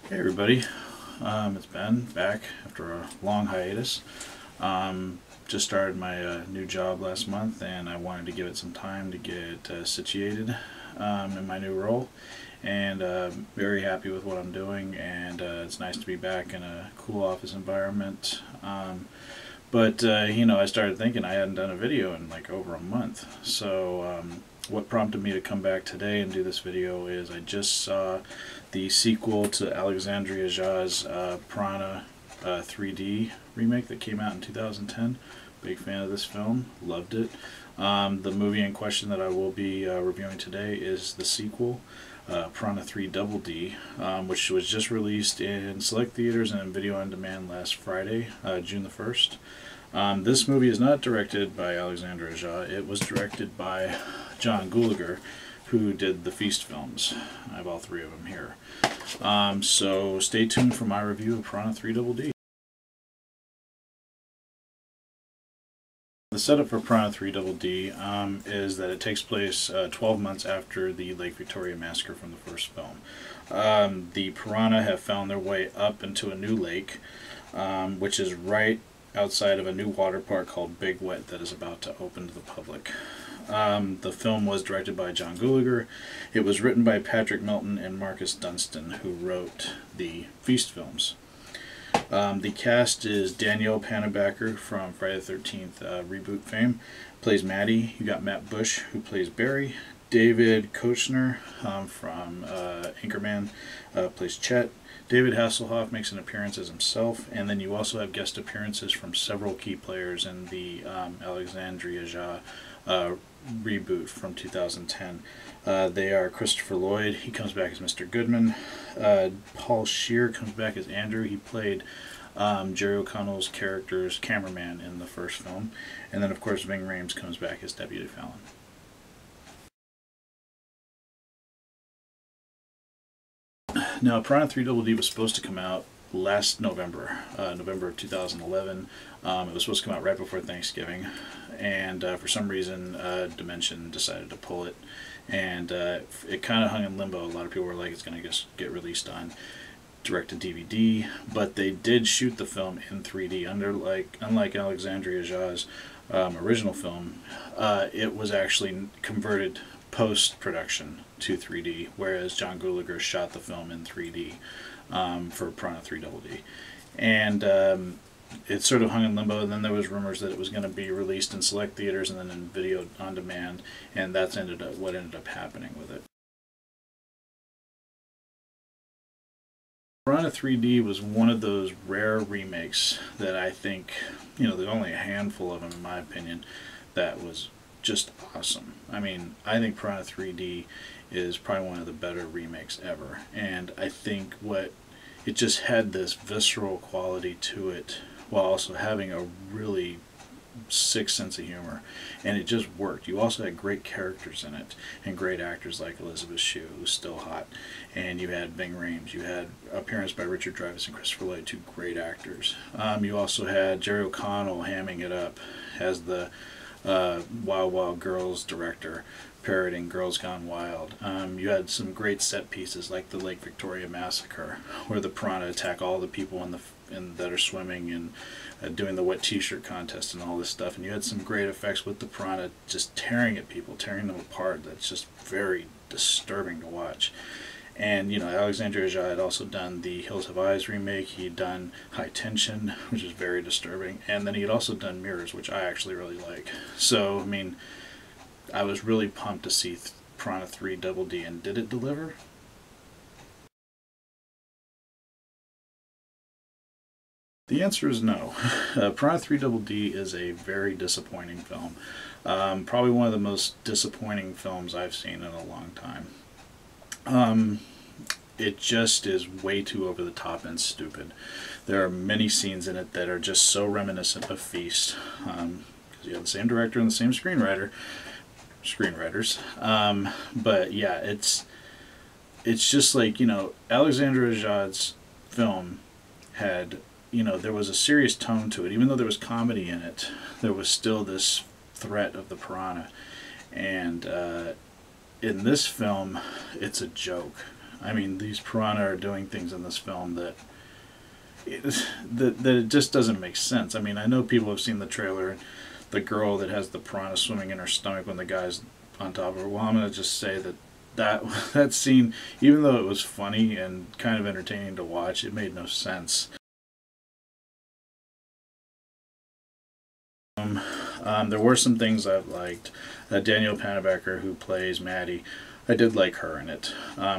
Hey everybody, it's Ben back after a long hiatus. Just started my new job last month and I wanted to give it some time to get situated in my new role, and very happy with what I'm doing, and it's nice to be back in a cool office environment. But I started thinking I hadn't done a video in like over a month. So what prompted me to come back today and do this video is I just saw the sequel to Alexandria Aja's Piranha 3D remake that came out in 2010. Big fan of this film, loved it. The movie in question that I will be reviewing today is the sequel, Piranha 3 Double D, which was just released in select theaters and video on demand last Friday, June the 1st. This movie is not directed by Alexandre Aja. It was directed by John Gulager, who did the Feast films. I have all three of them here. So stay tuned for my review of Piranha 3 Double D. The setup for Piranha 3 Double D is that it takes place 12 months after the Lake Victoria massacre from the first film. The piranha have found their way up into a new lake, which is right outside of a new water park called Big Wet that is about to open to the public. The film was directed by John Gulager. It was written by Patrick Milton and Marcus Dunstan, who wrote the Feast films. The cast is Danielle Panabaker from Friday the 13th reboot fame, plays Maddie. You got Matt Bush, who plays Barry. David Koechner from Anchorman plays Chet. David Hasselhoff makes an appearance as himself, and then you also have guest appearances from several key players in the Alexandria Aja reboot from 2010. They are Christopher Lloyd, he comes back as Mr. Goodman. Paul Scheer comes back as Andrew. He played Jerry O'Connell's character's cameraman in the first film. And then, of course, Ving Rhames comes back as Deputy Fallon. Now, Piranha 3 Double D was supposed to come out last November, November of 2011. It was supposed to come out right before Thanksgiving, and for some reason Dimension decided to pull it, and it kind of hung in limbo. A lot of people were like, it's going to get released on direct-to-DVD, but they did shoot the film in 3D. Unlike Alexandria Aja's original film, it was actually converted post-production to 3D, whereas John Gulager shot the film in 3D for Piranha 3 Double D. And it sort of hung in limbo, and then there was rumors that it was going to be released in select theaters and then in video on demand, and that's what ended up happening with it. Piranha 3D was one of those rare remakes that I think, there's only a handful of them in my opinion, that was just awesome. I mean, I think Piranha 3D is probably one of the better remakes ever, and I think it just had this visceral quality to it while also having a really sick sense of humor, and it just worked. You also had great characters in it and great actors like Elizabeth Shue, who's still hot, and you had Ving Rhames. You had appearance by Richard Dreyfuss and Christopher Lloyd, two great actors. You also had Jerry O'Connell hamming it up as the Wild Wild Girls director, parroting Girls Gone Wild. You had some great set pieces like the Lake Victoria massacre, where the piranha attack all the people that are swimming and doing the wet t-shirt contest and all this stuff. And you had some great effects with the piranha just tearing at people, tearing them apart. That's just very disturbing to watch. And, Alexandria Aja had also done the Hills Have Eyes remake. He'd done High Tension, which is very disturbing. And then he'd also done Mirrors, which I actually really like. So, I mean, I was really pumped to see Piranha 3 Double D, and did it deliver? The answer is no. Piranha 3 Double D is a very disappointing film. Probably one of the most disappointing films I've seen in a long time. It just is way too over the top and stupid. There are many scenes in it that are just so reminiscent of Feast, because you have the same director and the same screenwriters. But yeah, it's just like, Alexandre Aja's film had, there was a serious tone to it. Even though there was comedy in it, there was still this threat of the piranha. And in this film, it's a joke. I mean, these piranha are doing things in this film that that it just doesn't make sense. I mean, I know people have seen the trailer, the girl that has the piranha swimming in her stomach when the guy's on top of her. Well, I'm gonna just say that that scene, even though it was funny and kind of entertaining to watch, it made no sense. There were some things I liked. Danielle Panabaker, who plays Maddie, I did like her in it.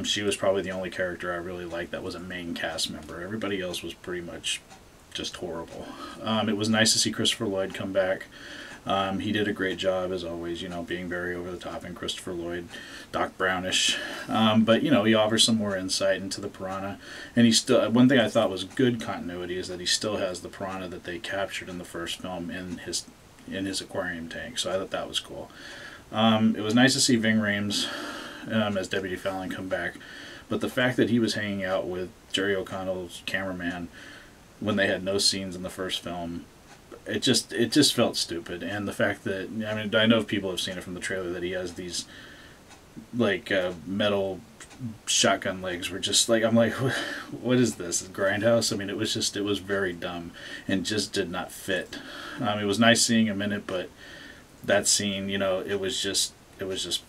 She was probably the only character I really liked that was a main cast member. Everybody else was pretty much just horrible. It was nice to see Christopher Lloyd come back. He did a great job, as always, you know, being very over the top in Christopher Lloyd, Doc Brownish. But, you know, he offers some more insight into the piranha. And he still, one thing I thought was good continuity is that he still has the piranha that they captured in the first film in his aquarium tank. So I thought that was cool. It was nice to see Ving Rhames as Deputy Fallon come back. But the fact that he was hanging out with Jerry O'Connell's cameraman when they had no scenes in the first film, it just felt stupid. And the fact that, I mean, I know people have seen it from the trailer, that he has these like metal shotgun legs were just like, I'm like, what is this, Grindhouse? I mean, it was very dumb and just did not fit. It was nice seeing him in it, but that scene, you know, it was just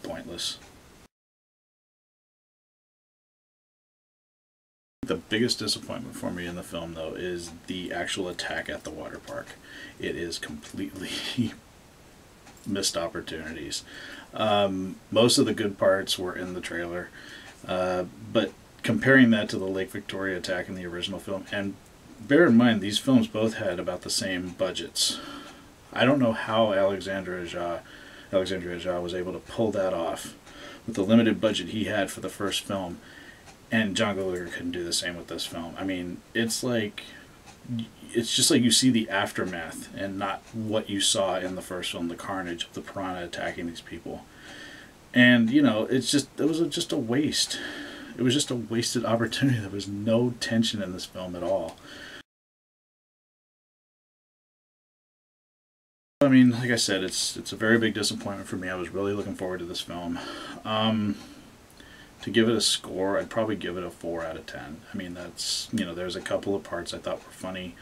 pointless. The biggest disappointment for me in the film, though, is the actual attack at the water park. It is completely missed opportunities. Most of the good parts were in the trailer, but comparing that to the Lake Victoria attack in the original film, and bear in mind these films both had about the same budgets. I don't know how Alexandre Aja was able to pull that off with the limited budget he had for the first film. And John Gallagher couldn't do the same with this film. I mean, it's just like you see the aftermath and not what you saw in the first film, the carnage of the piranha attacking these people. And, you know, it was just a waste. It was just a wasted opportunity. There was no tension in this film at all. I mean, like I said, it's a very big disappointment for me. I was really looking forward to this film. To give it a score, I'd probably give it a 4 out of 10. I mean, that's, you know, there's a couple of parts I thought were funny.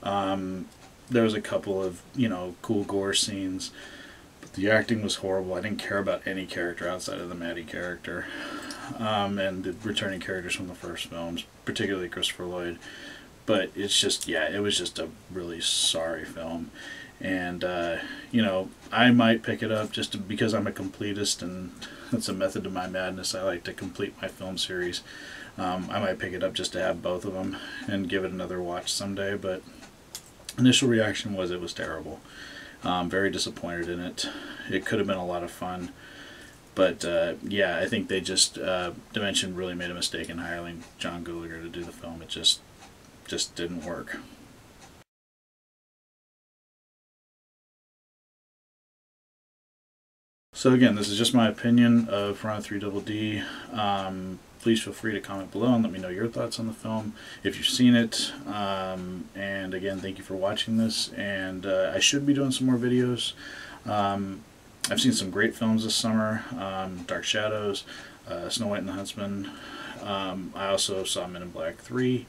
There was a couple of, you know, cool gore scenes, but the acting was horrible. I didn't care about any character outside of the Maddie character, and the returning characters from the first films, particularly Christopher Lloyd. But it's just, yeah, it was just a really sorry film. And, you know, I might pick it up just because I'm a completist, and that's a method to my madness. I like to complete my film series. I might pick it up just to have both of them and give it another watch someday, but initial reaction was it was terrible. Very disappointed in it. It could have been a lot of fun. But, yeah, I think they just, Dimension really made a mistake in hiring John Gallagher to do the film. It just didn't work. So again, this is just my opinion of Piranha 3 Double D. Please feel free to comment below and let me know your thoughts on the film, if you've seen it. And again, thank you for watching this. And I should be doing some more videos. I've seen some great films this summer. Dark Shadows, Snow White and the Huntsman. I also saw Men in Black 3.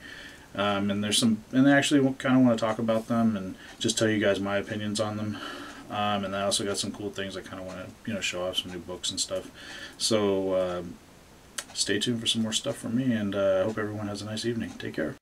And there's some, and I actually kind of want to talk about them and just tell you guys my opinions on them. And I also got some cool things I kind of want to, you know, show off, some new books and stuff. So stay tuned for some more stuff from me, and I hope everyone has a nice evening. Take care.